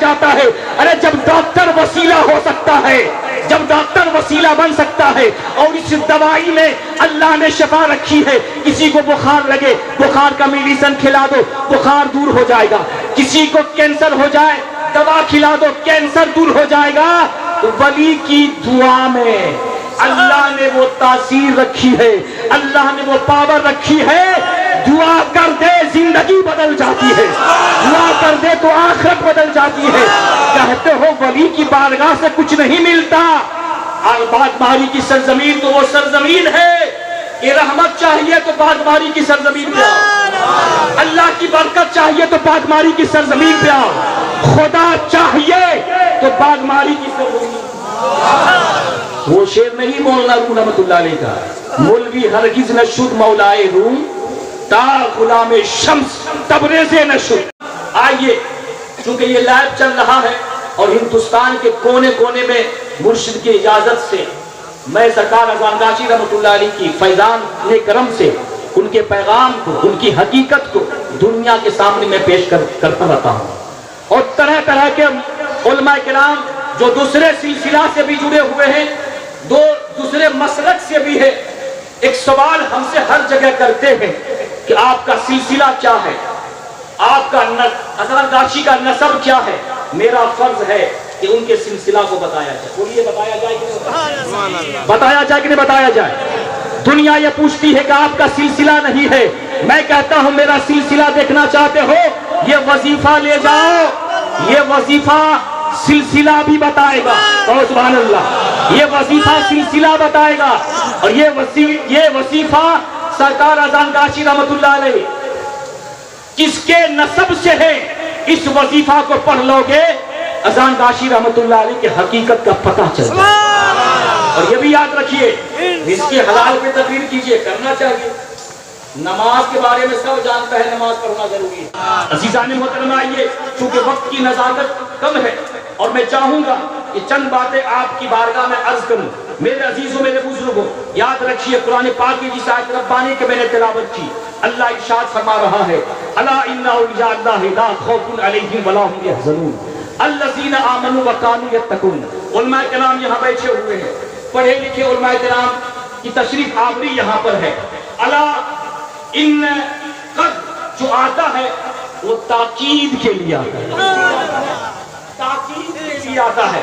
جاتا ہے. ارے جب ڈاکٹر وسیلہ ہو سکتا ہے, جب ڈاکٹر وسیلہ بن سکتا ہے, اور اس دوائی میں اللہ نے شفا رکھی ہے. کسی کو بخار لگے, بخار کا میڈیسن کھلا دو, بخار دور ہو جائے گا. کسی کو کینسر ہو جائے, دوا کھلا دو, کینسر دور ہو جائے گا. تو ولی کی دعا میں اللہ نے وہ تاثیر رکھی ہے, اللہ نے وہ پاور رکھی ہے. دعا کر دے زندگی بدل جاتی ہے, دعا کر دے تو آخرت بدل جاتی ہے. کہتے ہو ولی کی بارگاہ سے کچھ نہیں ملتا. اور باغباری کی سرزمین تو وہ سرزمین ہے کہ رحمت چاہیے تو باغباری کی سرزمین پہ آؤ, اللہ کی برکت چاہیے تو باغباری کی سرزمین پہ آؤ, خدا چاہیے تو باغباری کی سرزمین. وہ شعر نہیں مولانا روم رحمت اللہ علیہ کا, مولوی ہرگز نشد مولائے روم تا غلام شمس تبریز نشد. آئیے, چونکہ یہ لائیو چل رہا ہے اور ہندوستان کے کونے کونے میں مرشد کی اجازت سے میں سرکار اذان گاچی رحمت اللہ علیہ کی فیضان کرم سے ان کے پیغام کو, ان کی حقیقت کو دنیا کے سامنے میں پیش کرتا رہتا ہوں. اور طرح طرح کے علماء کرام جو دوسرے سلسلہ سے بھی جڑے ہوئے ہیں, دوسرے مسلک سے بھی ہے, ایک سوال ہم سے ہر جگہ کرتے ہیں کہ آپ کا سلسلہ کیا ہے, آپ کا اذان گاچی کا نسب کیا ہے. میرا فرض ہے کہ ان کے سلسلہ کو بتایا جائے. بولیے بتایا جائے کہ نہیں بتایا جائے کہ نہیں بتایا جائے. دنیا یہ پوچھتی ہے کہ آپ کا سلسلہ نہیں ہے. میں کہتا ہوں میرا سلسلہ دیکھنا چاہتے ہو, یہ وظیفہ لے جاؤ, یہ وظیفہ سلسلہ بھی بتائے گا. کہو سبحان اللہ. یہ وظیفہ سلسلہ بتائے گا, اور یہ وظیفہ سرکار اذان گاچی رحمت اللہ علیہ کس کے نسب سے ہے, اس وظیفہ کو پڑھ لو گے اذان گاچی رحمت اللہ علیہ کی حقیقت کا پتہ چل جائے. اور یہ بھی یاد رکھیے, اس کے حلال پہ تقریر کیجئے, کرنا چاہیے. نماز کے بارے میں سب جانتا ہے, نماز پڑھنا ضروری ہے. عزیزان محترم آئیے, چونکہ وقت کی نزاکت کم ہے اور میں چاہوں گا کہ چند باتیں آپ کی بارگاہ میں عرض کروں. میرے عزیزوں, میرے بزرگوں, یاد رکھیے قرآن پاک کی جس آیت ربانی کے میں نے تلاوت کی, اللہ ارشاد فرما رہا ہے, الا ان اولیاء اللہ لا خوف علیہم ولا هم يحزنون الذین آمنوا وکانوا یتقون. علماء کرام یہاں بیٹھے ہوئے ہیں, پڑھے لکھے علماء کرام کی تشریف آوری یہاں پر ہے. الا ان قد جو آتا ہے وہ تاکید کے لیے آتا ہے, تاکید کے لیے آتا ہے.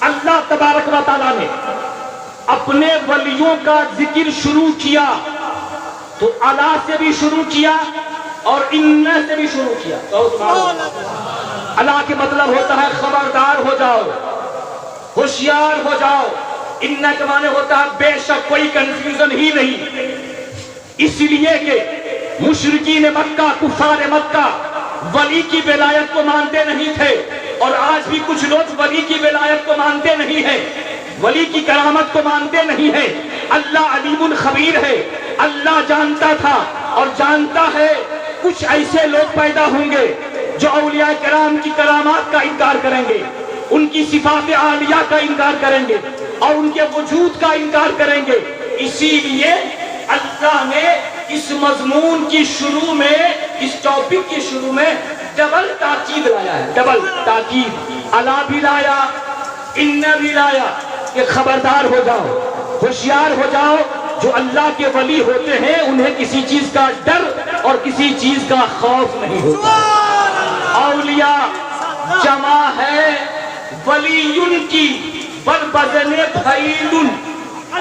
اللہ تبارک و تعالیٰ نے اپنے ولیوں کا ذکر شروع کیا تو الا سے بھی شروع کیا اور ان سے بھی شروع کیا. الا کے مطلب ہوتا ہے خبردار ہو جاؤ, ہوشیار ہو جاؤ. ان کے معنی ہوتا ہے بے شک کوئی کنفیوژن ہی نہیں. اس لیے کہ مشرکین مکہ, کفار مکہ ولی کی ولایت کو مانتے نہیں تھے, اور آج بھی کچھ لوگ ولی کی ولایت کو مانتے نہیں ہیں, ولی کی کرامت کو مانتے نہیں ہیں. اللہ علیم الخبیر ہے, اللہ جانتا تھا اور جانتا ہے. کچھ ایسے لوگ پیدا ہوں گے جو اولیاء کرام کی کرامات کا انکار کریں گے, ان کی صفات عالیہ کا انکار کریں گے, اور ان کے وجود کا انکار کریں گے. اسی لیے اللہ نے اس مضمون کی شروع میں, اس ٹاپک کی شروع میں ڈبل تاکید لایا ہے, ڈبل تاکید. الا بھی لایا, ان بھی لایا کہ خبردار ہو جاؤ, ہوشیار ہو جاؤ. جو اللہ کے ولی ہوتے ہیں انہیں کسی چیز کا ڈر اور کسی چیز کا خوف نہیں ہوتا. اولیاء جمع ہے ولی کی, بل فعیل.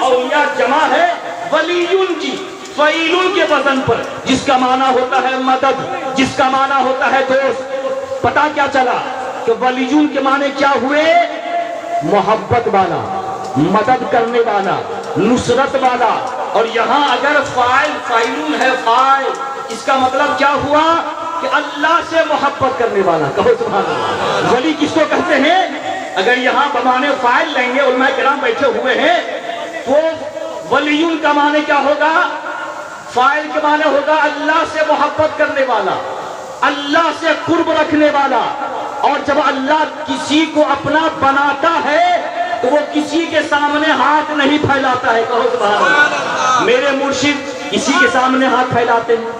اولیاء جمع ہے ولی کی, فعیل کے وزن پر, جس کا معنی ہوتا ہے مدد, جس کا معنی ہوتا ہے دوست. پتا کیا چلا کہ ولیون کے معنی کیا ہوئے؟ محبت والا, مدد کرنے والا, نصرت والا. اور یہاں اگر فاعل ہے, فاعل, اس کا مطلب کیا ہوا کہ اللہ سے محبت کرنے والا. کہو سبحان اللہ. ولی کس کو کہتے ہیں؟ اگر یہاں بمانے فاعل لیں گے, علماء کرام بیٹھے ہوئے ہیں, تو ولیون کا معنی کیا ہوگا؟ فاعل کے معنی ہوگا اللہ سے محبت کرنے والا, اللہ سے قرب رکھنے والا. اور جب اللہ کسی کو اپنا بناتا ہے تو وہ کسی کے سامنے ہاتھ نہیں پھیلاتا ہے. کہو سبحان اللہ. میرے مرشد کسی کے سامنے ہاتھ پھیلاتے ہیں؟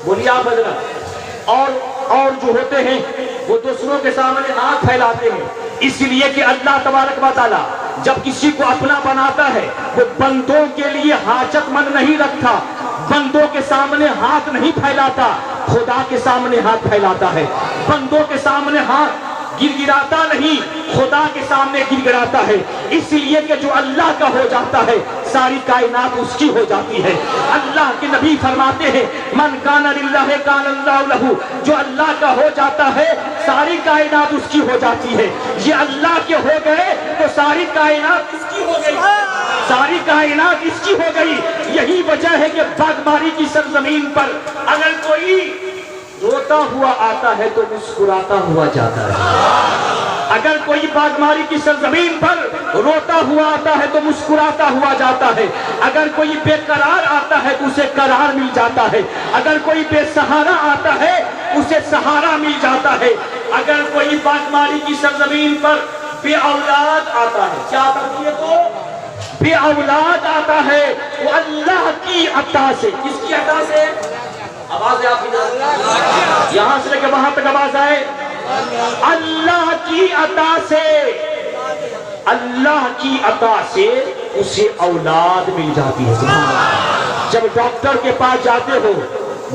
بولیے آپ حضرات. اور جو ہوتے ہیں وہ دوسروں کے سامنے ہاتھ پھیلاتے ہیں، اس لیے کہ اللہ تبارک و تعالی جب کسی کو اپنا بناتا ہے وہ بندوں کے لیے حاجت مند نہیں رکھتا، بندوں کے سامنے ہاتھ نہیں پھیلاتا، خدا کے سامنے ہاتھ پھیلاتا ہے، بندوں کے سامنے ہاتھ گر گراتا نہیں، خدا کے سامنے گر گراتا ہے، اس لیے کہ جو اللہ کا ہو جاتا ہے ساری کائنات اس کی ہو جاتی ہے۔ اللہ کے نبی فرماتے ہیں من کان للہ کان اللہ لہ، جو اللہ کا ہو جاتا ہے ساری کائنات اس کی ہو جاتی ہے۔ یہ اللہ کے ہو گئے تو ساری کائنات اس کی ہو گئی، ساری کائنات اس کی ہو گئی۔ یہی وجہ ہے کہ باغباری کی سرزمین پر اگر کوئی روتا ہوا آتا ہے تو مسکراتا ہوا جاتا ہے، اگر کوئی باغباری کی سرزمین پر روتا ہوا آتا ہے تو مسکراتا ہوا جاتا ہے، اگر کوئی بے قرار آتا ہے تو اسے قرار مل جاتا ہے، اگر کوئی بے سہارا آتا ہے اسے سہارا مل جاتا ہے، اگر کوئی باغباری کی سرزمین پر بے اولاد آتا ہے، کیا آتا ہے تو بے اولاد آتا ہے، وہ اللہ کی عطا سے، کس کی عطا سے؟ آواز ہے آپ کی، یہاں سے لے کے وہاں تک آواز آئے، اللہ کی عطا سے، اللہ کی عطا سے اسے اولاد مل جاتی ہے۔ جب ڈاکٹر کے پاس جاتے ہو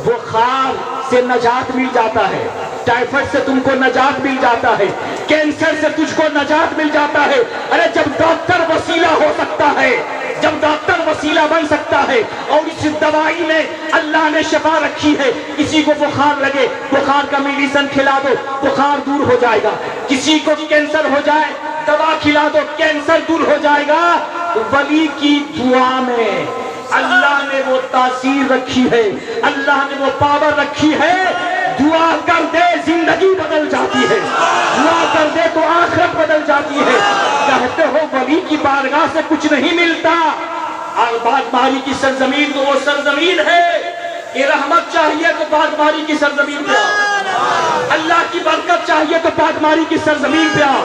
بخار سے نجات مل جاتا ہے، ٹائیفائڈ سے تم کو نجات مل جاتا ہے، کینسر سے تجھ کو نجات مل جاتا ہے۔ ارے جب ڈاکٹر وسیلہ ہو سکتا ہے، جب ڈاکٹر وسیلہ بن سکتا ہے، اور اس دوائی میں اللہ نے شفا رکھی ہے، کسی کو بخار لگے بخار کا میڈیسن کھلا دو بخار دور ہو جائے گا، کسی کو کینسر ہو جائے دوا کھلا دو کینسر دور ہو جائے گا، تو ولی کی دعا میں اللہ نے وہ تاثیر رکھی ہے، اللہ نے وہ پاور رکھی ہے، دعا کر دے زندگی بدل جاتی ہے، دعا کر دے تو آخرت بدل جاتی ہے۔ کہتے ہو ولی کی بارگاہ سے کچھ نہیں ملتا، اور باغباری کی سرزمین تو وہ سرزمین ہے کہ رحمت چاہیے تو باغباری کی سرزمین پہ آؤ، اللہ کی برکت چاہیے تو باغباری کی سرزمین پہ آؤ،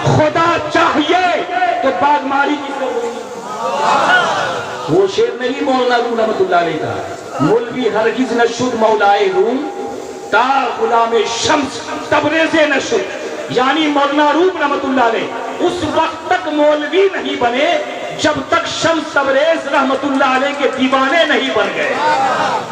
خدا چاہیے تو باغباری کی سرزمین پہ آؤ۔ وہ شعر نہیں مولانا روم رحمت اللہ علیہ کا، مولوی ہرگز نشد مولائے روم تا غلام شمس تبریز نشد، یعنی مولانا روم رحمت اللہ علیہ اس وقت تک مولوی نہیں بنے جب تک شمس تبریز رحمت اللہ علیہ کے دیوانے نہیں بن گئے۔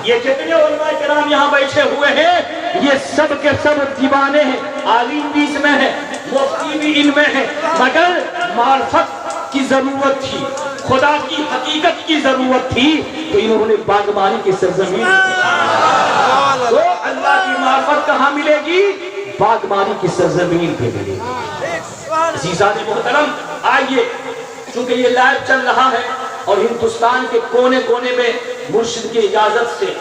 یہ جتنے علماء کرام یہاں بیٹھے ہوئے ہیں یہ سب کے سب دیوانے ہیں، عالم بھی اس میں ہے، مفتی بھی ان میں ہے، مگر معرفت کی ضرورت تھی، خدا کی حقیقت کی ضرورت تھی، تو انہوں نے باغبانی کی سرزمین تو اللہ کی معرفت کہاں ملے گی؟ باغبانی کی سرزمین پہ ملے گی۔ عزیزان محترم، آئیے چونکہ یہ لائیو چل رہا ہے اور ہندوستان کے کونے کونے میں مرشد کی اجازت سے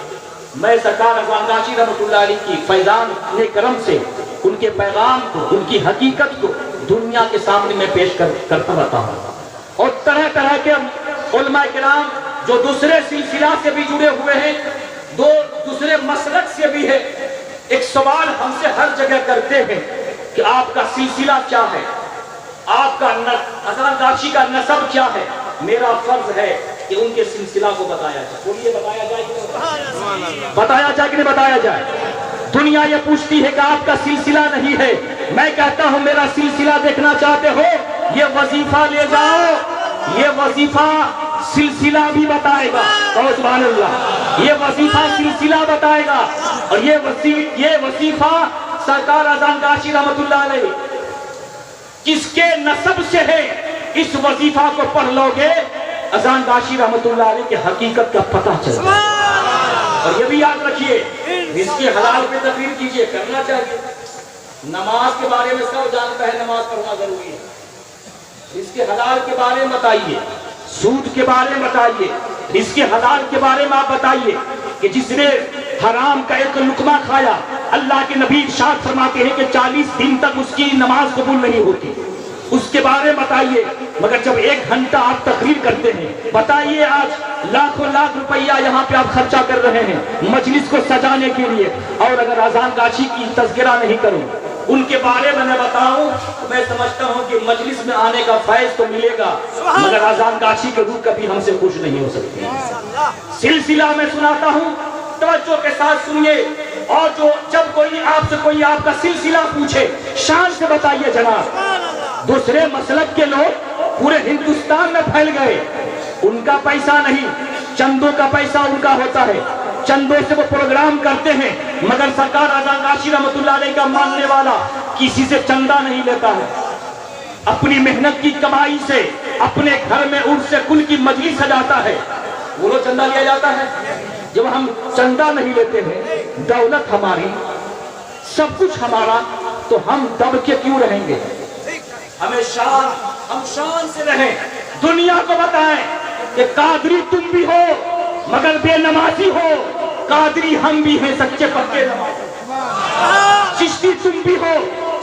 میں سرکار اذان گاچی رحمت اللہ علیہ کی فیضان کرم سے ان کے پیغام کو، ان کی حقیقت کو دنیا کے سامنے میں پیش کرتا رہتا ہوں، اور طرح طرح کے علماء کرام جو دوسرے سلسلہ سے بھی جڑے ہوئے ہیں، دوسرے مسلک سے بھی ہے، ایک سوال ہم سے ہر جگہ کرتے ہیں کہ آپ کا سلسلہ کیا ہے، آپ کا اذان گاچی کا نسب کیا ہے۔ میرا فرض ہے کہ ان کے سلسلہ کو بتایا جائے۔ بولیے بتایا جائے کہ بتایا جائے کہ نہیں بتایا جائے؟ دنیا یہ پوچھتی ہے کہ آپ کا سلسلہ نہیں ہے، میں کہتا ہوں میرا سلسلہ دیکھنا چاہتے ہو یہ وظیفہ لے جاؤ، یہ وظیفہ سلسلہ بھی بتائے گا، سبحان اللہ، یہ وظیفہ سلسلہ بتائے گا، اور یہ وظیفہ سرکار اذان گاچی رحمت اللہ علیہ کس کے نسب سے ہے، اس وظیفہ کو پڑھ لو گے اذان گاچی رحمت اللہ علیہ کی حقیقت کا پتہ چل جائے۔ اور یہ بھی یاد رکھیے رزق حلال پہ تقریر کیجئے، کرنا چاہیے۔ نماز کے بارے میں سب جانتا ہے نماز پڑھنا ضروری ہے، رزق حلال کے بارے میں بتائیے، سود کے بارے میں بتائیے، رزق حلال کے بارے میں آپ بتائیے کہ جس نے حرام کا ایک لقمہ کھایا اللہ کے نبی ارشاد فرماتے ہیں کہ 40 دن تک اس کی نماز قبول نہیں ہوتی، اس کے بارے میں بتائیے۔ مگر جب 1 گھنٹہ آپ تقریر کرتے ہیں، بتائیے آج لاکھوں لاکھ روپیہ یہاں پہ آپ خرچہ کر رہے ہیں مجلس کو سجانے کے لیے، اور اگر اذان گاچی کی تذکرہ نہیں کروں، ان کے بارے میں بتاؤں، میں سمجھتا ہوں کہ مجلس میں آنے کا فیض تو ملے گا، مگر اذان گاچی کے روح کبھی ہم سے خوش نہیں ہو سکتی۔ سلسلہ میں سناتا ہوں، توجہ کے ساتھ سنیے، اور جو جب کوئی آپ سے کوئی آپ کا سلسلہ پوچھے شان سے بتائیے جناب. دوسرے مسلک کے لوگ پورے ہندوستان میں پھیل گئے, ان کا پیسہ نہیں, چندوں کا پیسہ ان کا ہوتا ہے, چندوں سے وہ پروگرام کرتے ہیں, مگر سرکار اذان غاشی رحمت اللہ علیہ کا ماننے والا کسی سے چندہ نہیں لیتا ہے. اپنی محنت کی کمائی سے اپنے گھر میں عرس کل کی مجلس سجاتا ہے, وہ لوگ چندہ لیا جاتا ہے. جب ہم چندہ نہیں لیتے ہیں, دولت ہماری, سب کچھ ہمارا, تو ہم دب کے کیوں رہیں گے؟ ہم شان سے رہیں, دنیا کو بتائیں کہ قادری تم بھی ہو مگر بے نمازی ہو, قادری ہم بھی ہیں سچے پکے نمازی. چشتی تم بھی ہو,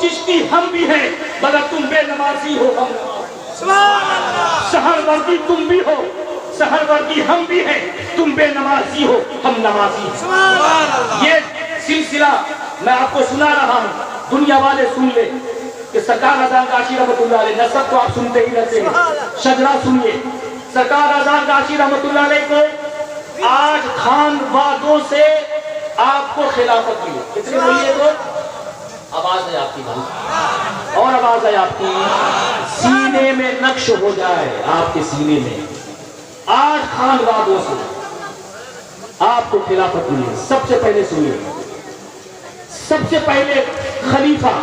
چشتی ہم بھی ہیں مگر تم بے نمازی ہو, ہم سحر وردی تم بھی ہو, سحر وردی ہم بھی ہیں, تم بے نمازی ہو, ہم نمازی ہیں. یہ سلسلہ میں آپ کو سنا رہا ہوں, دنیا والے سن لے کہ سرکار اذان غاشی رحمت اللہ علیہ, نسب تو آپ سنتے ہی رہتے ہیں, شجرہ سنیے. سرکار اذان غاشی رحمت اللہ علیہ کو 8 خانوادوں سے آپ کو خلافت ملی. کتنے بولیے تو آواز ہے آپ کی بھائی, اور آواز ہے آپ کی, سینے میں نقش ہو جائے آپ کے سینے میں. 8 خانوادوں سے آپ کو خلافت ملی. سب سے پہلے سنیے, سب سے پہلے خلیفہ,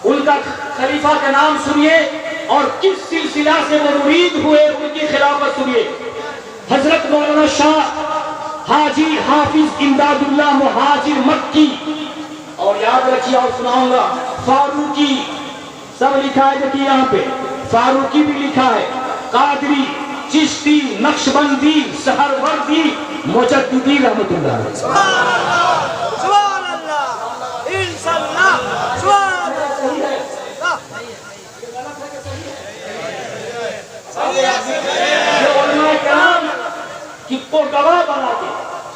ان کا خلیفہ کا نام سنیے اور کس سلسلہ سے وہ مرید ہوئے, ان کی خلافت سنیے. حضرت مولانا شاہ حاجی حافظ امداد اللہ مہاجر مکی, اور یاد رکھیے اور سناؤں گا, فاروقی سب لکھا ہے, دیکھیے یہاں پہ فاروقی بھی لکھا ہے, قادری, چشتی, نقشبندی, سہروردی, مجددی رحمت اللہ علیہ. سبحان اللہ, انشاءاللہ, سبحان اللہ. یہ علماء کرام کو گواہ بنا کے,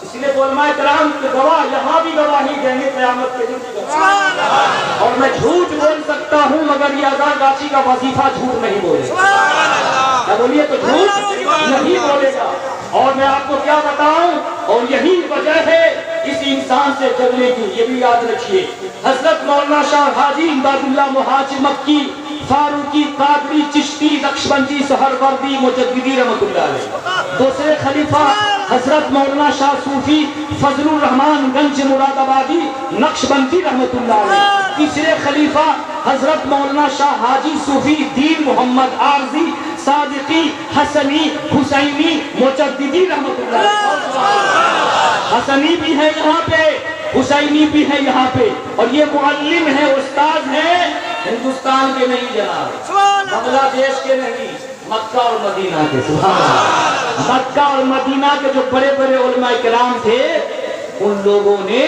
اس لیے علماء کرام کے گواہ یہاں بھی گواہی دیں گے قیامت کے دن کی گواہ. اور میں جھوٹ بول سکتا ہوں مگر یہ اذان غاشی کا وظیفہ جھوٹ نہیں بولے گا. کیا بولیے تو جھوٹ نہیں بولے گا. اور میں آپ کو کیا بتاؤں, اور یہی وجہ ہے اس انسان سے چلنے کی, یہ بھی یاد رکھیے. حضرت مولانا شاہ حاجی امداد اللہ مہاجر مکی, فاروقی, قادری, چشتی, نقشبندی, سہروردی, مجددی رحمت اللہ علیہ. دوسرے خلیفہ حضرت مولانا شاہ صوفی فضل الرحمان گنج مراد آبادی نقشبندی رحمت اللہ علیہ. تیسرے خلیفہ حضرت مولانا شاہ حاجی صوفی دین محمد عارضی صادقی حسنی حسینی مجددی رحمت اللہ علیہ. حسنی بھی ہے یہاں پہ, حسینی بھی ہے یہاں پہ, اور یہ معلم ہے, استاد ہیں, ہندوستان کے نہیں جناب, بنگلہ دیش کے نہیں, مکہ اور مدینہ کے. سبحان اللہ. مکہ اور مدینہ کے جو بڑے بڑے علماء کرام تھے, ان لوگوں نے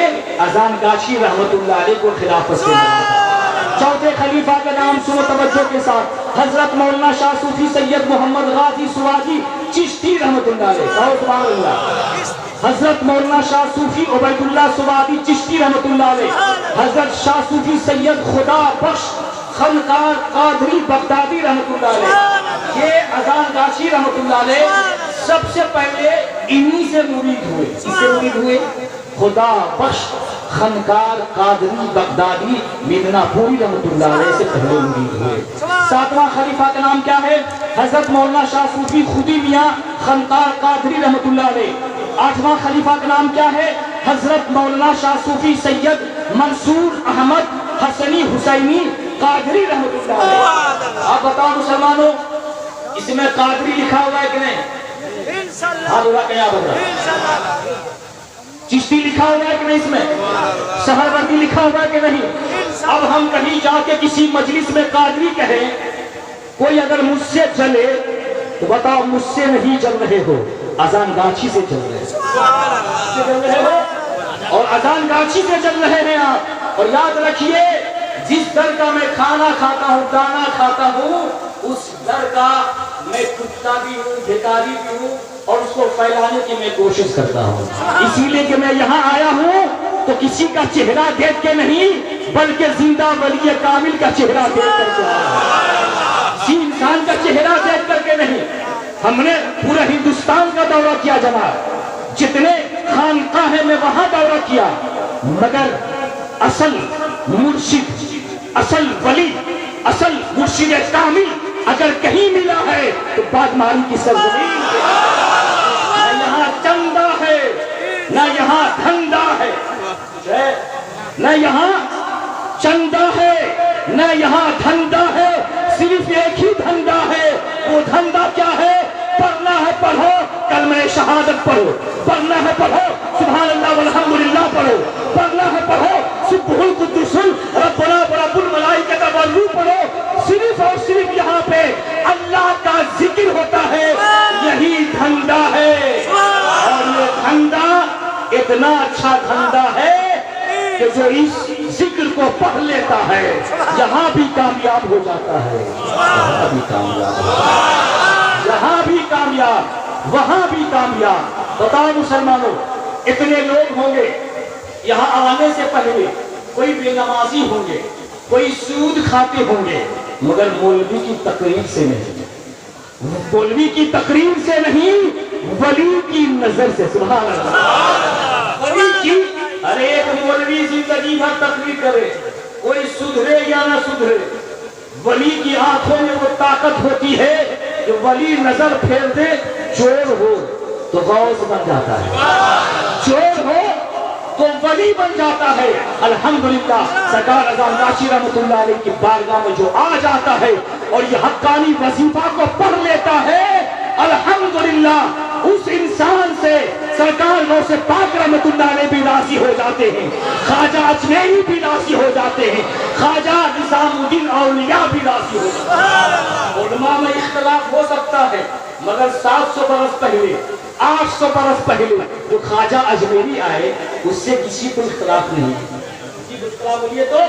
اذان غاشی رحمت اللہ علیہ کو خلافت سے بنایا. چوتھے خلیفہ کا نام سنو توجہ کے ساتھ, حضرت مولانا شاہ صوفی سید محمد غازی سواجی چشتی رحمت اللہ علیہ. سبحان اللہ. حضرت مولانا شاہ صوفی عبید اللہ سوادی چشتی رحمت اللہ علیہ. حضرت شاہ صوفی سید خدا بخش خنقار قادری بغدادی رحمت اللہ علیہ. یہ اذان غاشی رحمت اللہ علیہ سب سے پہلے انہی سے مرید ہوئے. اس سے مرید ہوئے خدا بخش خنقار قادری بغدادی میدنا پوری رحمت اللہ علیہ سے پہلے مرید ہوئے. ساتواں خلیفہ کا نام کیا ہے؟ حضرت مولانا شاہ صوفی خودی میاں خنقار قادری رحمت اللہ علیہ. آٹھواں خلیفہ کا نام کیا ہے؟ حضرت مولانا شاہ صوفی سید منصور احمد حسنی حسینی قادری رحمت اللہ علیہ. آپ بتاؤ مسلمانوں, اس میں قادری لکھا ہوا ہے کہ نہیں؟ چشتی لکھا ہوا ہے کہ نہیں؟ اس میں سہروردی لکھا ہوا ہے کہ نہیں؟ اب ہم کہیں جا کے کسی مجلس میں قادری کہیں, کوئی اگر مجھ سے چلے تو بتاؤ مجھ سے نہیں چل رہے ہو, اذان غاشی سے چل رہے ہو, اور اذان غاشی سے چل رہے ہیں آپ. اور یاد رکھیے, جس در کا میں کھانا کھاتا ہوں, دانا کھاتا ہوں, اس در کا میں کتا بھی ہوں, بھکاری بھی ہوں, اور اس کو پھیلانے کی میں کوشش کرتا ہوں. اسی لیے کہ میں یہاں آیا ہوں تو کسی کا چہرہ دیکھ کے نہیں, بلکہ زندہ ولی کامل کا چہرہ دیکھ کر کے آیا ہوں. کسی انسان کا چہرہ دیکھ کر کے نہیں. ہم نے پورے ہندوستان کا دورہ کیا جناب, جتنے خانقاہ ہیں میں وہاں دورہ کیا, مگر اصل مرشد، اصل ولی، اصل مرشد کامل اگر کہیں ملا ہے تو باغماری کی سرزمین پہ۔ نہ یہاں چندہ ہے، نہ یہاں دھندا ہے، نہ یہاں چندہ ہے، نہ یہاں دھندا ہے، صرف ایک ہی دھندا ہے۔ وہ دھندا کیا ہے؟ پڑھنا ہے پڑھو، کلمہ شہادت پڑھو، پڑھنا ہے پڑھو، سبحان اللہ والحمدللہ پڑھو، پڑھنا ہے پڑھو، سبح القدوس ربنا ورب الملائکۃ والروح پڑھو۔ صرف اور صرف یہاں پہ اللہ کا ذکر ہوتا ہے، یہی دھندا ہے۔ اور یہ دھندا اتنا اچھا دھندا ہے کہ جو اس ذکر کو پڑھ لیتا ہے یہاں بھی کامیاب ہو جاتا ہے، یہاں بھی کامیاب، یہاں بھی کامیاب، وہاں بھی کامیاب۔ بتاؤ مسلمانوں، اتنے لوگ ہوں گے یہاں آنے سے پہلے، کوئی بے نمازی ہوں گے، کوئی سود کھاتے ہوں گے، مگر مولوی کی تقریر سے نہیں، مولوی کی تقریر سے نہیں، ولی کی نظر سے۔ سبحان اللہ، ولی کی۔ ارے ایک مولوی زندگی بھر تقریر کرے، کوئی سدھرے یا نہ سدھرے، ولی کی آنکھوں میں وہ طاقت ہوتی ہے کہ ولی نظر پھیر دے، چور ہو تو غوث بن جاتا ہے، چور ہو تو ولی بن جاتا ہے۔ الحمدللہ سرکار اذان ناشی رحمۃ اللہ علیہ کی بارگاہ میں جو آ جاتا ہے اور یہ حقانی وظیفہ کو پڑھ لیتا ہے، الحمدللہ اس انسان سے سرکار غوث پاک رحمۃ اللہ علیہ بھی راضی ہو جاتے ہیں، خواجہ اجمیری بھی راضی ہو جاتے ہیں، خواجہ نظام الدین اولیاء بھی راضی ہو جاتے ہیں۔ علماء میں اختلاف ہو سکتا ہے، مگر 700 برس پہلے، 800 برس پہلے جو خواجہ اجمیری آئے اس سے کسی کو اختلاف نہیں ہے، کسی کو اختلاف ہوئی تو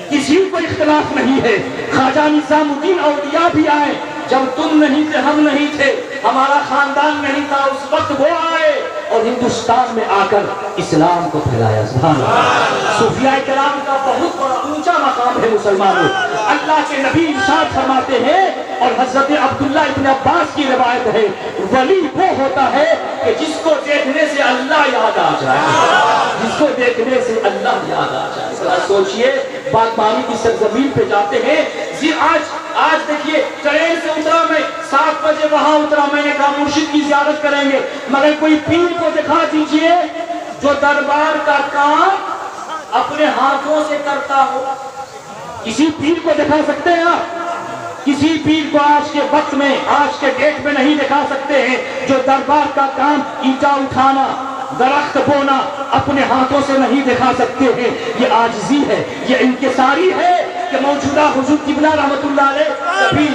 کسی کو اختلاف نہیں ہے۔ خواجہ نظام الدین اولیاء بھی آئے، جب تم نہیں تھے، ہم نہیں تھے، ہمارا خاندان نہیں تھا، اس وقت وہ آئے اور ہندوستان میں آ کر اسلام کو پھیلایا۔ سبحان اللہ۔ صوفیاء کرام کا بہت بڑا اونچا مقام ہے مسلمانوں۔ اللہ کے نبی ارشاد فرماتے ہیں اور حضرت عبداللہ ابن عباس کی روایت ہے، ولی وہ ہوتا ہے کہ جس کو دیکھنے سے اللہ یاد آ جائے، جس کو دیکھنے سے اللہ یاد آ جائے۔ ذرا سوچئے، باغبانی کی سرزمین پہ جاتے ہیں، آج دیکھیے ٹرین سے اترا میں 7 بجے وہاں اترا، میں نے کہا مرشد کی زیارت کریں گے، مگر کوئی پیر کو دکھا دیجئے جو دربار کا کام اپنے ہاتھوں سے کرتا ہو۔ کسی پیر کو دکھا سکتے ہیں آپ؟ کسی پیر کو آج کے وقت میں، آج کے ڈیٹ میں نہیں دکھا سکتے ہیں جو دربار کا کام اینٹا اٹھانا، درخت بونا اپنے ہاتھوں سے نہیں دکھا سکتے ہیں۔ یہ عاجزی ہے، یہ انکساری ہے کہ موجودہ حضور قبلہ رحمت اللہ علیہ کبھی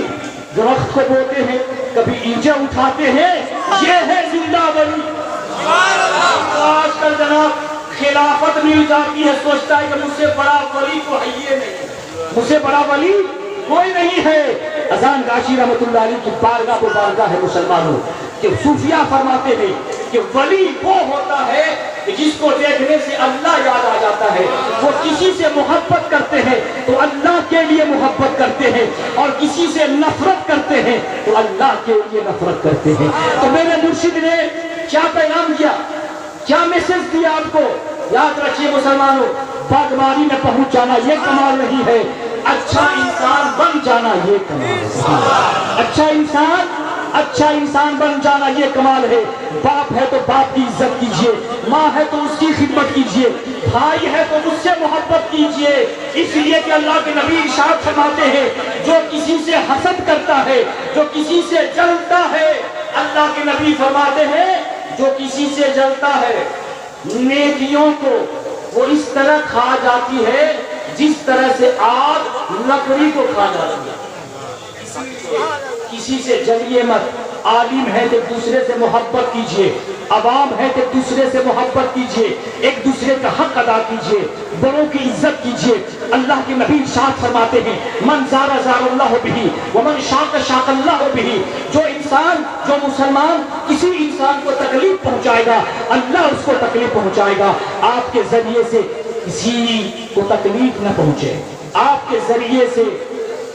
درخت کو بوتے ہیں، کبھی اینٹیں اٹھاتے ہیں۔ یہ ہے زندہ ولی۔ آج کل جناب خلافت مل جاتی ہے، سوچتا ہے کہ مجھ سے بڑا ولی تو ہے یہ نہیں، مجھ سے بڑا ولی کوئی نہیں ہے۔ اذان غاشی رحمت اللہ علیہ کی بارگاہ مبارکہ ہے مسلمانوں، کہ صوفیاء فرماتے ہیں کہ ولی وہ ہوتا ہے کہ جس کو دیکھنے سے اللہ یاد آ جاتا ہے۔ وہ کسی سے محبت کرتے ہیں تو اللہ کے لیے محبت کرتے ہیں، اور کسی سے نفرت کرتے ہیں تو اللہ کے لیے نفرت کرتے ہیں۔ تو میرے مرشد نے کیا پیغام دیا، کیا میسج دیا آپ کو؟ یاد رکھیے مسلمانوں، باغبانی میں پہنچ جانا یہ کمال نہیں ہے، اچھا انسان بن جانا یہ کمال ہے۔ اچھا انسان بن جانا یہ کمال ہے۔ باپ ہے تو باپ کی عزت کیجئے، ماں ہے تو اس کی خدمت کیجئے، بھائی ہے تو اس سے محبت کیجئے، اس لیے کہ اللہ کے نبی ارشاد فرماتے ہیں جو کسی سے حسد کرتا ہے، جو کسی سے جلتا ہے، اللہ کے نبی فرماتے ہیں جو کسی سے جلتا ہے نیکیوں کو وہ اس طرح کھا جاتی ہے جس طرح سے آگ لکڑی کو کھا جاتی ہے۔ کسی سے جلیے مت۔ عالم ہے تو دوسرے سے محبت کیجئے، عوام ہے تو دوسرے سے محبت کیجئے، ایک دوسرے کا حق ادا کیجئے، بڑوں کی عزت کیجئے۔ اللہ کے نبی ارشاد فرماتے ہیں من زار زار اللہ بہ ومن شاق شاق اللہ بہ، جو انسان، جو مسلمان کسی انسان کو تکلیف پہنچائے گا اللہ اس کو تکلیف پہنچائے گا۔ آپ کے ذریعے سے کسی کو تکلیف نہ پہنچے، آپ کے ذریعے سے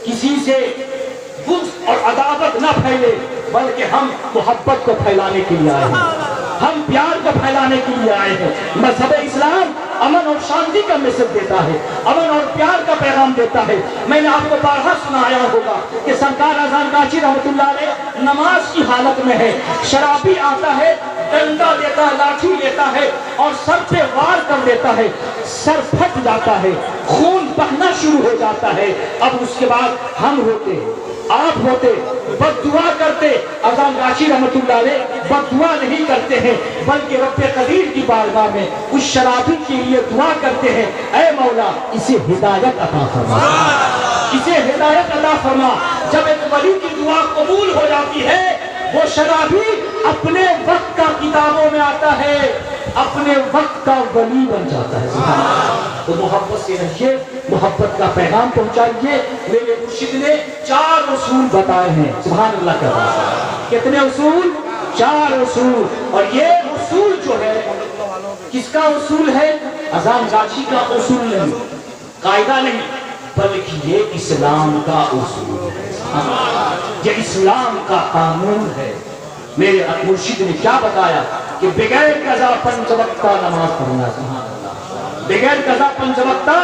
کسی سے بغض اور عداوت نہ پھیلے، بلکہ ہم محبت کو پھیلانے کے لیے آئے ہیں، ہم پیار کو پھیلانے کے لیے آئے ہیں۔ مذہب اسلام امن اور شانتی کا میسج دیتا ہے, امن اور پیار کا پیغام دیتا ہے. میں نے آپ کو بارہا سنایا ہوگا کہ سرکار اذان گاچی رحمۃ اللہ علیہ نماز کی حالت میں ہے, شرابی آتا ہے, ڈنڈا لیتا ہے, لاٹھی لیتا ہے اور سر پہ وار کر دیتا ہے, سر پھٹ جاتا ہے, خون بہنا شروع ہو جاتا ہے. اب اس کے بعد ہم ہوتے, آپ ہوتے, بد دعا کرتے. اذان گاچی رحمۃ اللہ علیہ بد دعا نہیں کرتے ہیں بلکہ رب قدیر کی بارگاہ میں اس شرابی کے لیے دعا کرتے ہیں, اے مولا اسے ہدایت عطا فرما, اسے ہدایت عطا فرما. جب ایک ولی کی دعا قبول ہو جاتی ہے, وہ شرابی اپنے وقت کا کتابوں میں آتا ہے, اپنے وقت کا ولی بن جاتا ہے. سبحان اللہ. تو محبت سے رہیے, محبت کا پیغام پہنچائیے. میرے مرشد نے 4 اصول بتائے ہیں. سبحان اللہ کا. کتنے اصول؟ 4 اصول. اور یہ اصول جو ہے کس کا اصول ہے؟ اذان گاچی کا اصول نہیں, قاعدہ نہیں, بلکہ یہ اسلام کا اصول ہے. یہ اسلام کا قانون ہے. میرے مرشد نے کیا بتایا کہ بغیر قضا 5 وقتہ نماز پڑھنا. سبحان اللہ. بغیر قضا 5 وقتہ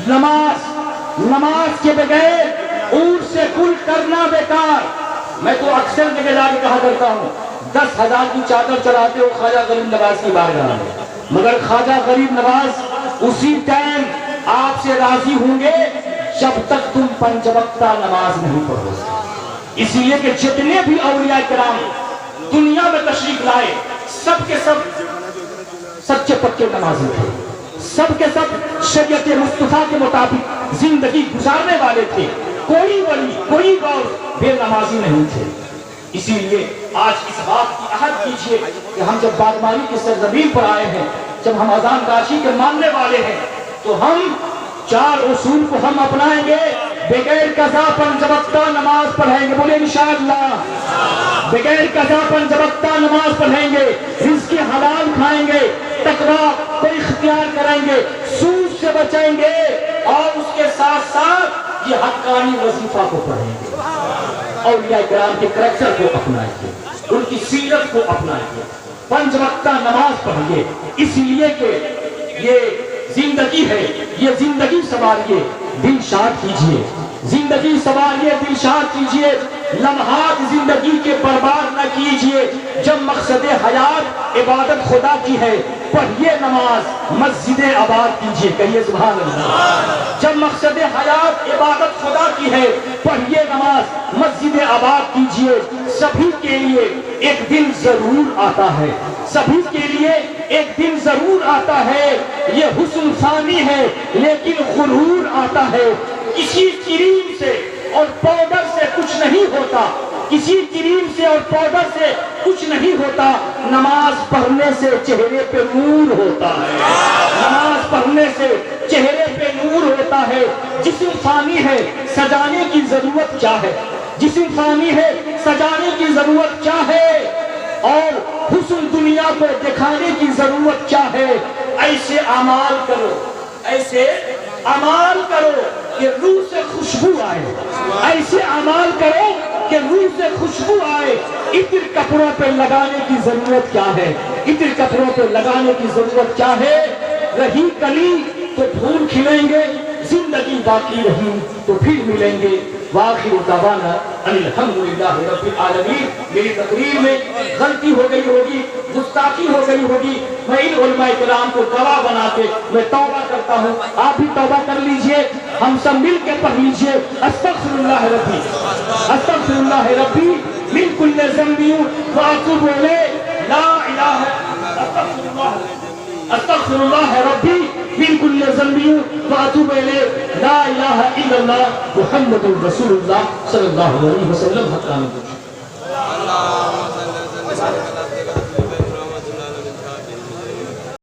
نماز کے بغیر اونٹ سے کل کرنا بیکار. میں تو اکثر جگہ جا کے کہا کرتا ہوں, 10,000 کی چادر چڑھاتے ہو خواجہ غریب نواز کی بارگاہ میں, مگر خواجہ غریب نواز اسی ٹائم آپ سے راضی ہوں گے جب تک تم 5 وقتہ نماز نہیں پڑھو. اسی لیے کہ جتنے بھی اولیاء کرام دنیا میں تشریف لائے, سب کے سب سچے پکے نمازی تھے, سب کے سب شریعت مصطفیٰ کے مطابق زندگی گزارنے والے تھے. کوئی ولی, کوئی غوث بے نمازی نہیں تھے. اسی لیے آج اس بات کی عہد کیجئے کہ ہم جب باغبانی کی سرزمین پر آئے ہیں, جب ہم اذان گاچی کے ماننے والے ہیں, تو ہم 4 اصول کو ہم اپنائیں گے. بغیر قضا 5 وقتہ نماز پڑھیں گے, بولے انشاءاللہ. بغیر قضا 5 وقتہ نماز پڑھیں گے, رزق حلال کھائیں گے, تقویٰ کو اختیار کریں گے, سود سے بچیں گے, اور اس کے ساتھ ساتھ یہ حقانی وظیفہ کو پڑھیں گے. اولیاء کرام کے کریکٹر کو اپنائیں گے, ان کی سیرت کو اپنائیں گے, 5 وقتہ نماز پڑھیں گے. اس لیے کہ یہ زندگی ہے, یہ زندگی سنواریے, دل شاد کیجئے, زندگی سنواریے, دل شاد کیجئے. لمحات زندگی کے برباد نہ کیجئے. جب مقصد حیات عبادت خدا کی ہے, پڑھیے نماز, مسجدیں آباد کیجئے. کہیے سبحان اللہ. جب مقصد حیات عبادت خدا کی ہے, پڑھیے نماز, مسجدیں آباد کیجئے. سبھی کے لیے ایک دن ضرور آتا ہے, سبھی کے لیے ایک دن ضرور آتا ہے. یہ حسن فانی ہے لیکن غرور آتا ہے. کسی کریم سے اور پاؤڈر سے کچھ نہیں ہوتا, کسی کریم سے اور پاؤڈر سے کچھ نہیں ہوتا. نماز پڑھنے سے چہرے پہ نور ہوتا ہے, نماز پڑھنے سے چہرے پہ نور ہوتا ہے. جسم فانی ہے, سجانے کی ضرورت کیا ہے؟ جسم فانی ہے, سجانے کی ضرورت کیا ہے؟ اور حسن دنیا کو دکھانے کی ضرورت کیا ہے؟ ایسے اعمال کرو, ایسے اعمال کرو کہ روح سے خوشبو آئے, ایسے اعمال کرو کہ روح سے خوشبو آئے. عطر کپڑوں پہ لگانے کی ضرورت کیا ہے؟ عطر کپڑوں پہ لگانے کی ضرورت کیا ہے؟ رہی کلی تو پھول کھلیں گے, زندگی باقی رہی تو پھر ملیں گے. وآخر دعوانا ان الحمدللہ رب العالمین. میری تقریر میں غلطی ہو گئی ہوگی, گستاخی ہو گئی ہوگی, میں ان علماء کرام کو گواہ بنا کے میں توبہ کرتا ہوں. آپ بھی توبہ کر لیجئے, ہم سب مل کے پڑھ لیجئے. استغفر اللہ ربی, استغفر اللہ ربی من کل ذنب واتوب الیہ, لا الہ استغفر اللہ ربی من کل ذنب واتوب الیہ, لا الہ الا اللہ محمد رسول اللہ صلی اللہ علیہ وسلم.